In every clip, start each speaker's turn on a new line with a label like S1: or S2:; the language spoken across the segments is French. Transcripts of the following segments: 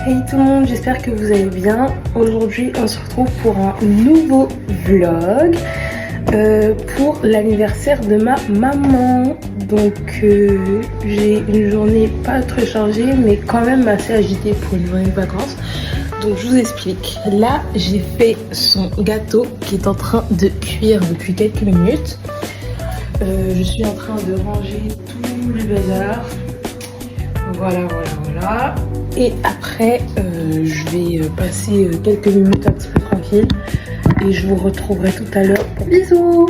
S1: Hey tout le monde, j'espère que vous allez bien. Aujourd'hui on se retrouve pour un nouveau vlog pour l'anniversaire de ma maman. Donc j'ai une journée pas très chargée mais quand même assez agitée pour une journée de vacances. Donc je vous explique. Là j'ai fait son gâteau qui est en train de cuire depuis quelques minutes. Je suis en train de ranger tout le bazar. Voilà. Et après, je vais passer quelques minutes un petit peu tranquille. Et je vous retrouverai tout à l'heure. Bisous!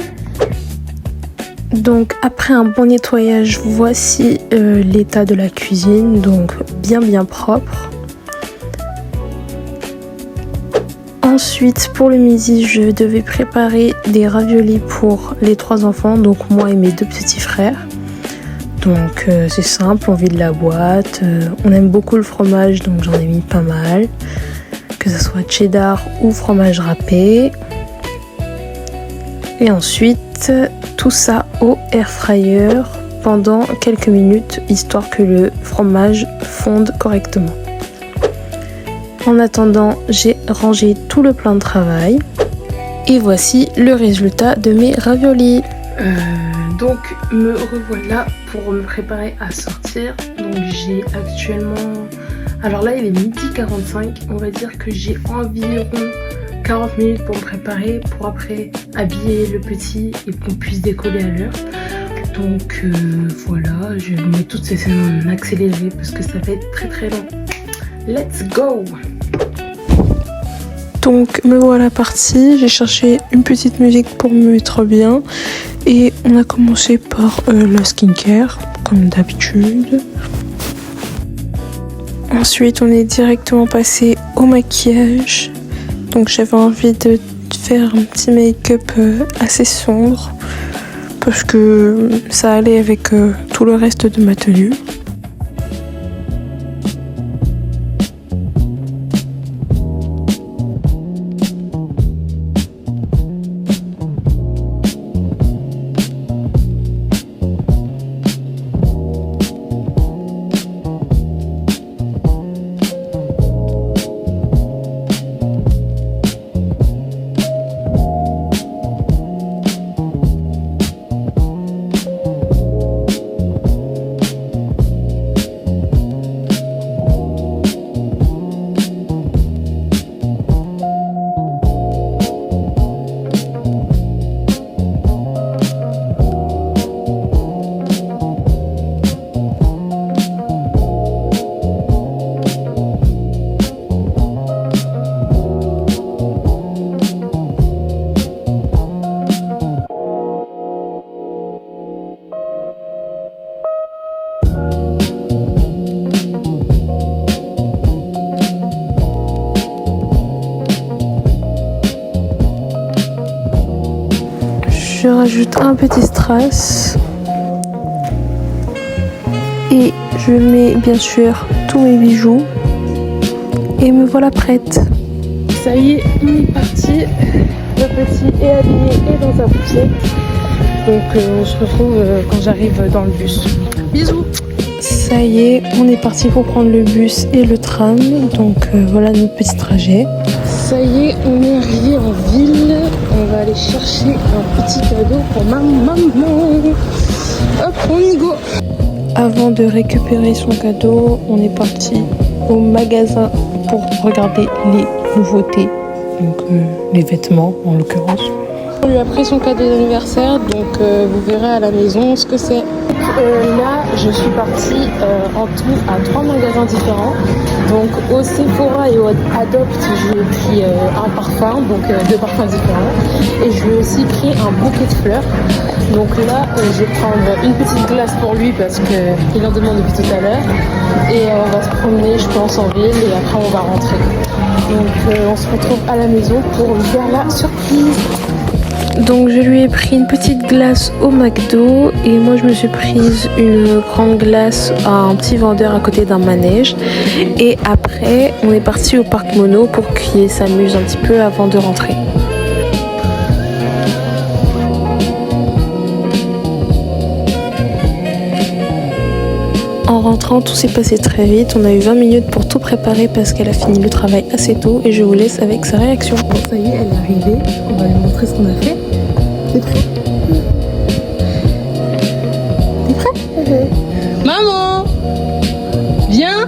S1: Donc après un bon nettoyage, voici l'état de la cuisine. Donc bien propre. Ensuite, pour le midi, je devais préparer des raviolis pour les 3 enfants. Donc moi et mes 2 petits frères. Donc c'est simple, on vide la boîte, on aime beaucoup le fromage donc j'en ai mis pas mal, que ce soit cheddar ou fromage râpé. Et ensuite tout ça au air fryer pendant quelques minutes histoire que le fromage fonde correctement. En attendant, j'ai rangé tout le plan de travail et voici le résultat de mes raviolis. Donc me revoilà pour me préparer à sortir. Donc j'ai actuellement, alors là il est 12h45, on va dire que j'ai environ 40 minutes pour me préparer pour après habiller le petit et qu'on puisse décoller à l'heure. Donc voilà, je vais mettre toutes ces scènes en accéléré parce que ça va être très long. Let's go! Donc me voilà partie, j'ai cherché une petite musique pour me mettre bien et on a commencé par la skincare comme d'habitude. Ensuite on est directement passé au maquillage. Donc j'avais envie de faire un petit make-up assez sombre parce que ça allait avec tout le reste de ma tenue. Je rajoute un petit strass et je mets bien sûr tous mes bijoux et me voilà prête. Ça y est, on est parti. Le petit est habillé et dans sa poussette. Donc on se retrouve quand j'arrive dans le bus. Bisous. Ça y est, on est parti pour prendre le bus et le tram. Donc voilà notre petit trajet. Ça y est, on est arrivé en ville. On va aller chercher un petit cadeau pour ma maman. Hop, on y go. Avant de récupérer son cadeau, on est parti au magasin pour regarder les nouveautés. Donc les vêtements en l'occurrence. On lui a pris son cadeau d'anniversaire, donc vous verrez à la maison ce que c'est. Là, je suis partie en tout à 3 magasins différents. Donc au Sephora et au Adopt, je lui ai pris un parfum, donc 2 parfums différents. Et je lui ai aussi pris un bouquet de fleurs. Donc là, je vais prendre une petite glace pour lui parce qu'il en demande depuis tout à l'heure. Et on va se promener, je pense, en ville et après on va rentrer. Donc on se retrouve à la maison pour lui faire la surprise. Donc je lui ai pris une petite glace au McDo et moi je me suis prise une grande glace à un petit vendeur à côté d'un manège. Et après on est parti au parc Mono pour qu'il s'amuse un petit peu avant de rentrer. En rentrant, tout s'est passé très vite. On a eu 20 minutes pour tout préparer parce qu'elle a fini le travail assez tôt et je vous laisse avec sa réaction. Bon, ça y est, elle est arrivée. On va lui montrer ce qu'on a fait. T'es prêt? T'es prêt? Maman! Viens!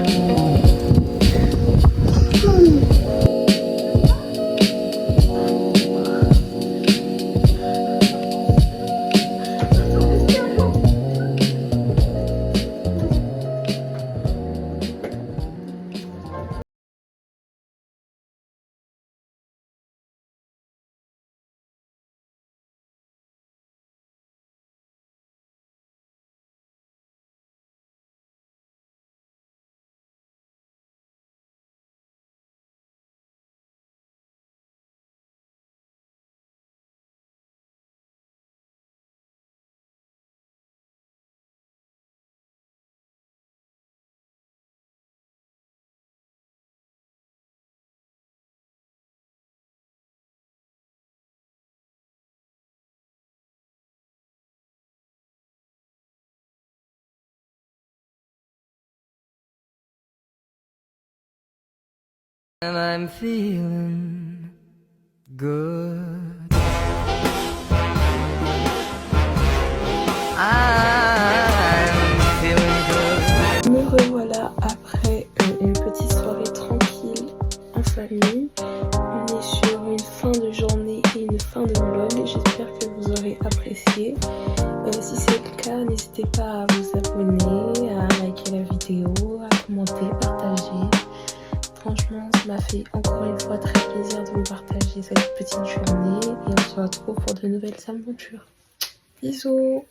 S2: And I'm feeling good. I'm feeling good.
S1: Me revoilà après une petite soirée tranquille en famille. On est sur une fin de journée et une fin de vlog. J'espère que vous aurez apprécié. Si c'est le cas, n'hésitez pas à vous abonner, à liker la vidéo, à commenter, partager. Franchement, ça m'a fait encore une fois très plaisir de vous partager cette petite journée et on se retrouve pour de nouvelles aventures. Bisous!